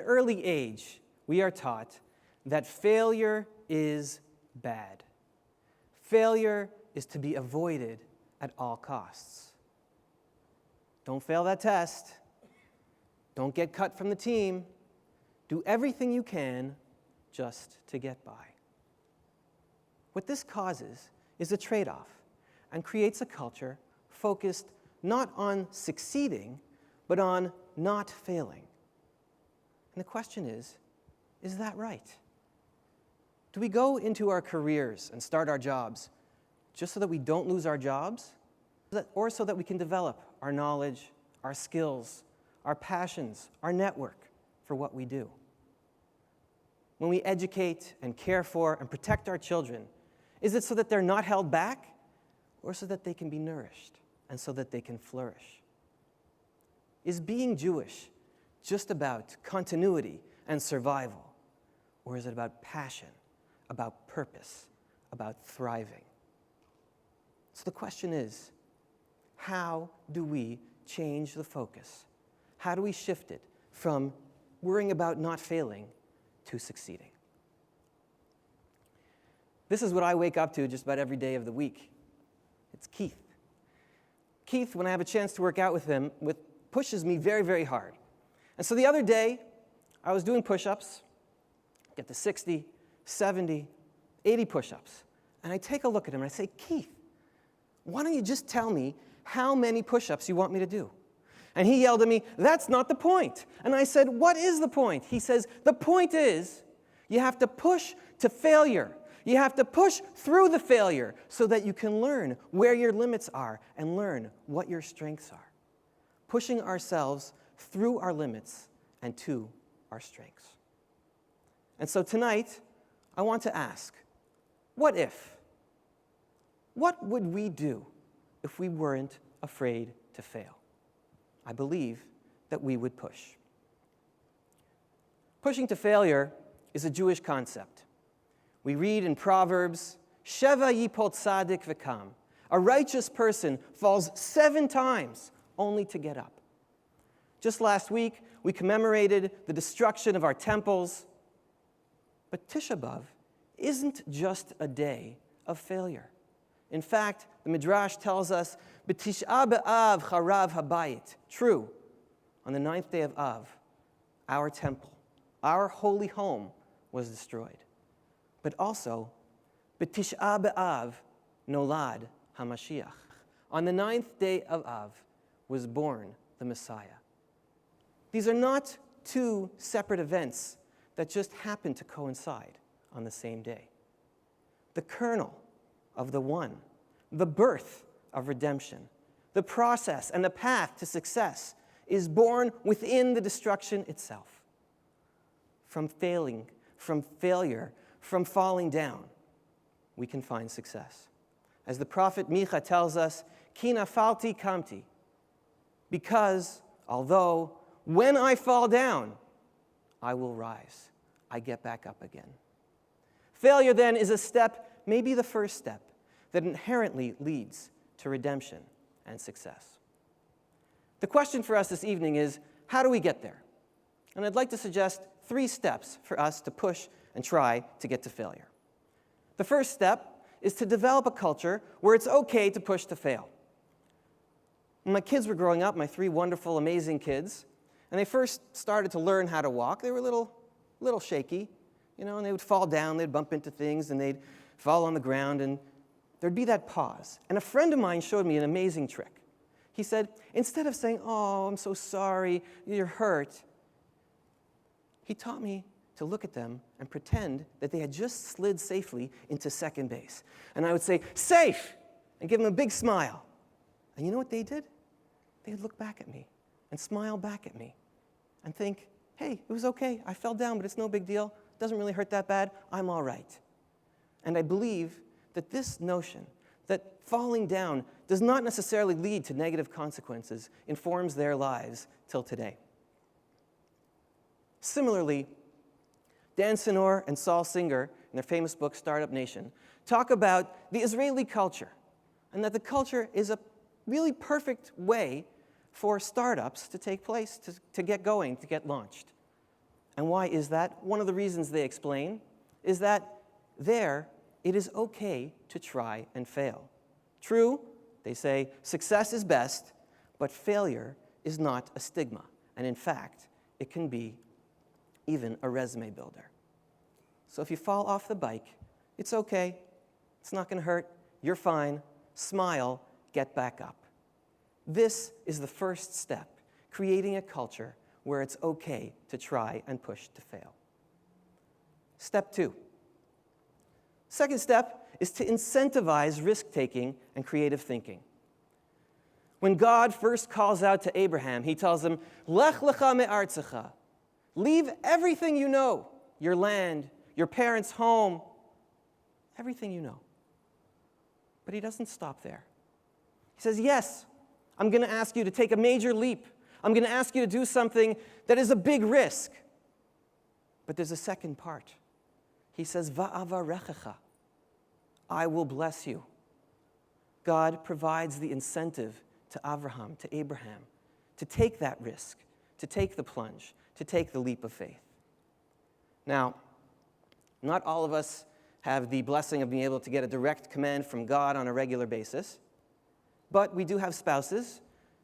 early age, we are taught that failure is bad. Failure is to be avoided at all costs. Don't fail that test. Don't get cut from the team. Do everything you can just to get by. What this causes is a trade-off and creates a culture focused not on succeeding, but on not failing. And the question is that right? Do we go into our careers and start our jobs just so that we don't lose our jobs, or so that we can develop our knowledge, our skills, our passions, our network for what we do? When we educate and care for and protect our children, is it so that they're not held back, or so that they can be nourished and so that they can flourish? Is being Jewish just about continuity and survival, or is it about passion, about purpose, about thriving? So the question is, how do we change the focus? How do we shift it from worrying about not failing to succeeding? This is what I wake up to just about every day of the week. It's Keith. Keith, when I have a chance to work out with him, pushes me very, very hard. And so the other day, I was doing push-ups, get to 60, 70, 80 push-ups. And I take a look at him and I say, Keith, why don't you just tell me how many push-ups you want me to do? And he yelled at me, that's not the point. And I said, what is the point? He says, the point is you have to push to failure. You have to push through the failure so that you can learn where your limits are and learn what your strengths are. Pushing ourselves through our limits and to our strengths. And so tonight, I want to ask, what if? What would we do if we weren't afraid to fail? I believe that we would push. Pushing to failure is a Jewish concept. We read in Proverbs, Sheva yipol tzadik v'kam. A righteous person falls 7 times only to get up. Just last week, we commemorated the destruction of our temples. But Tisha B'Av isn't just a day of failure. In fact, the Midrash tells us, B'Tish'a B'Av charav habayit. True, on the 9th day of Av, our temple, our holy home was destroyed. But also, B'Tish'a B'Av nolad HaMashiach. On the 9th day of Av was born the Messiah. These are not 2 separate events that just happen to coincide on the same day. The kernel of the one, the birth of redemption, the process and the path to success is born within the destruction itself. From failing, from failure, from falling down, we can find success. As the prophet Micha tells us, Ki nafalti kamti, because although when I fall down, I will rise. I get back up again. Failure then is a step, maybe the first step, that inherently leads to redemption and success. The question for us this evening is, how do we get there? And I'd like to suggest 3 steps for us to push and try to get to failure. The first step is to develop a culture where it's okay to push to fail. When my kids were growing up, my 3 wonderful, amazing kids, and they first started to learn how to walk, they were a little shaky, and they would fall down, they'd bump into things, and they'd fall on the ground, and there'd be that pause. And a friend of mine showed me an amazing trick. He said, instead of saying, oh, I'm so sorry, you're hurt, he taught me to look at them and pretend that they had just slid safely into second base. And I would say, safe, and give them a big smile. And you know what they did? They would look back at me and smile back at me and think, hey, it was okay. I fell down, but it's no big deal. It doesn't really hurt that bad. I'm all right. And I believe that this notion that falling down does not necessarily lead to negative consequences informs their lives till today. Similarly, Dan Senor and Saul Singer, in their famous book, Startup Nation, talk about the Israeli culture, and that the culture is a really perfect way for startups to take place, to get going, to get launched. And why is that? One of the reasons they explain is that there, it is okay to try and fail. True, they say, success is best, but failure is not a stigma. And in fact, it can be even a resume builder. So if you fall off the bike, it's okay. It's not going to hurt. You're fine. Smile. Get back up. This is the first step, creating a culture where it's okay to try and push to fail. Step 2. Second step is to incentivize risk-taking and creative thinking. When God first calls out to Abraham, he tells him, Lech lecha me'artzecha. Leave everything you know, your land, your parents' home, everything you know. But he doesn't stop there. He says, yes, I'm going to ask you to take a major leap. I'm going to ask you to do something that is a big risk. But there's a second part. He says, Va'avarechecha. I will bless you. God provides the incentive to Abraham, to take that risk, to take the plunge, to take the leap of faith. Now, not all of us have the blessing of being able to get a direct command from God on a regular basis, but we do have spouses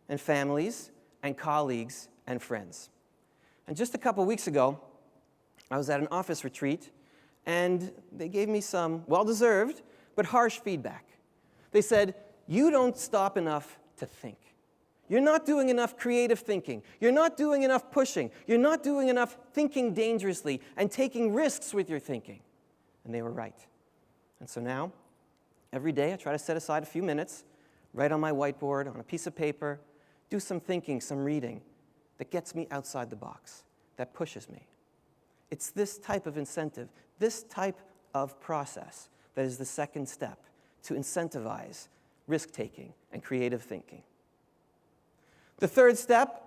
and families and colleagues and friends. And just a couple weeks ago, I was at an office retreat, and they gave me some well-deserved but harsh feedback. They said, you don't stop enough to think. You're not doing enough creative thinking. You're not doing enough pushing. You're not doing enough thinking dangerously and taking risks with your thinking. And they were right. And so now, every day I try to set aside a few minutes, write on my whiteboard, on a piece of paper, do some thinking, some reading that gets me outside the box, that pushes me. It's this type of incentive, this type of process that is the second step to incentivize risk-taking and creative thinking. The third step,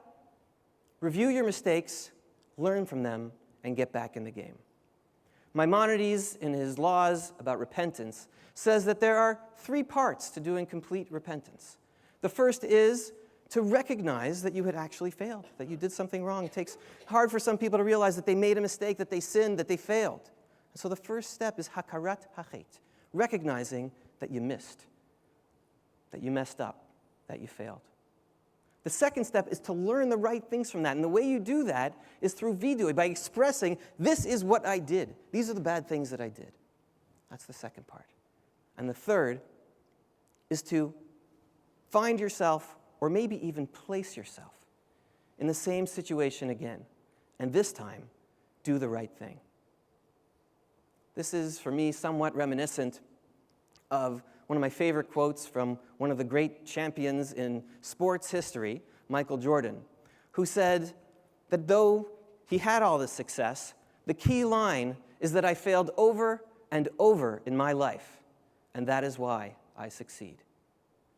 review your mistakes, learn from them, and get back in the game. Maimonides, in his laws about repentance, says that there are 3 parts to doing complete repentance. The first is to recognize that you had actually failed, that you did something wrong. It takes hard for some people to realize that they made a mistake, that they sinned, that they failed. And so the first step is hakarat hachet, recognizing that you missed, that you messed up, that you failed. The second step is to learn the right things from that. And the way you do that is through vidui, by expressing, this is what I did. These are the bad things that I did. That's the second part. And the third is to find yourself, or maybe even place yourself, in the same situation again. And this time, do the right thing. This is, for me, somewhat reminiscent of one of my favorite quotes from one of the great champions in sports history, Michael Jordan, who said that though he had all this success, the key line is that I failed over and over in my life, and that is why I succeed.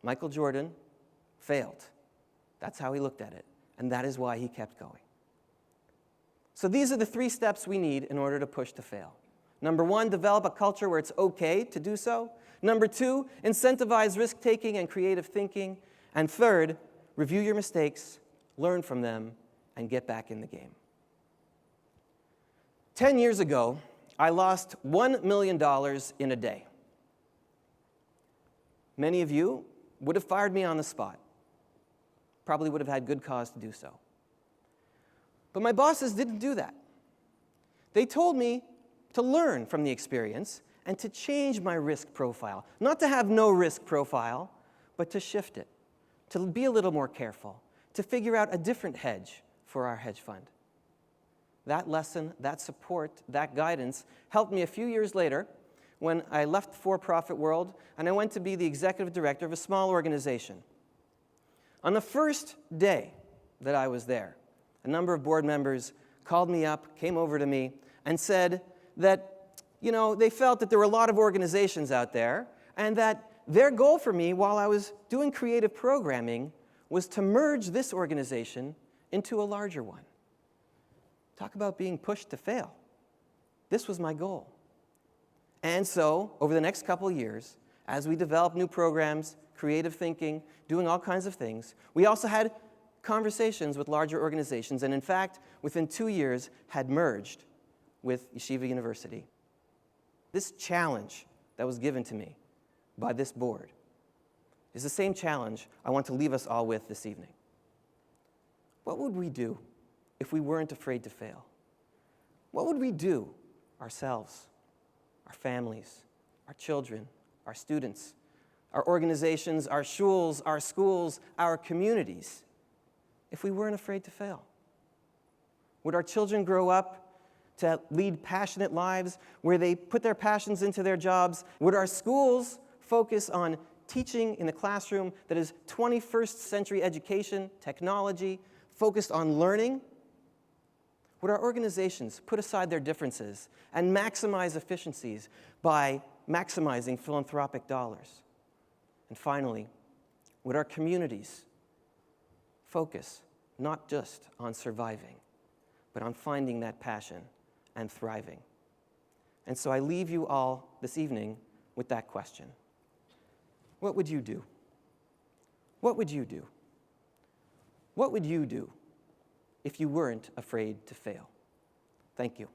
Michael Jordan failed. That's how he looked at it, and that is why he kept going. So these are the 3 steps we need in order to push to fail. Number 1, develop a culture where it's okay to do so. Number 2, incentivize risk-taking and creative thinking. And third, review your mistakes, learn from them, and get back in the game. 10 years ago, I lost $1 million in a day. Many of you would have fired me on the spot. Probably would have had good cause to do so. But my bosses didn't do that. They told me to learn from the experience and to change my risk profile. Not to have no risk profile, but to shift it, to be a little more careful, to figure out a different hedge for our hedge fund. That lesson, that support, that guidance helped me a few years later when I left the for-profit world and I went to be the executive director of a small organization. On the first day that I was there, a number of board members called me up, came over to me, and said that they felt that there were a lot of organizations out there, and that their goal for me while I was doing creative programming was to merge this organization into a larger one. Talk about being pushed to fail. This was my goal. And so, over the next couple of years, as we developed new programs, creative thinking, doing all kinds of things, we also had conversations with larger organizations, and in fact, within 2 years, had merged with Yeshiva University. This challenge that was given to me by this board is the same challenge I want to leave us all with this evening. What would we do if we weren't afraid to fail? What would we do ourselves, our families, our children, our students, our organizations, our shuls, our schools, our communities, if we weren't afraid to fail? Would our children grow up to lead passionate lives where they put their passions into their jobs? Would our schools focus on teaching in a classroom that is 21st century education, technology, focused on learning? Would our organizations put aside their differences and maximize efficiencies by maximizing philanthropic dollars? And finally, would our communities focus not just on surviving, but on finding that passion and thriving? And so I leave you all this evening with that question. What would you do? What would you do? What would you do if you weren't afraid to fail? Thank you.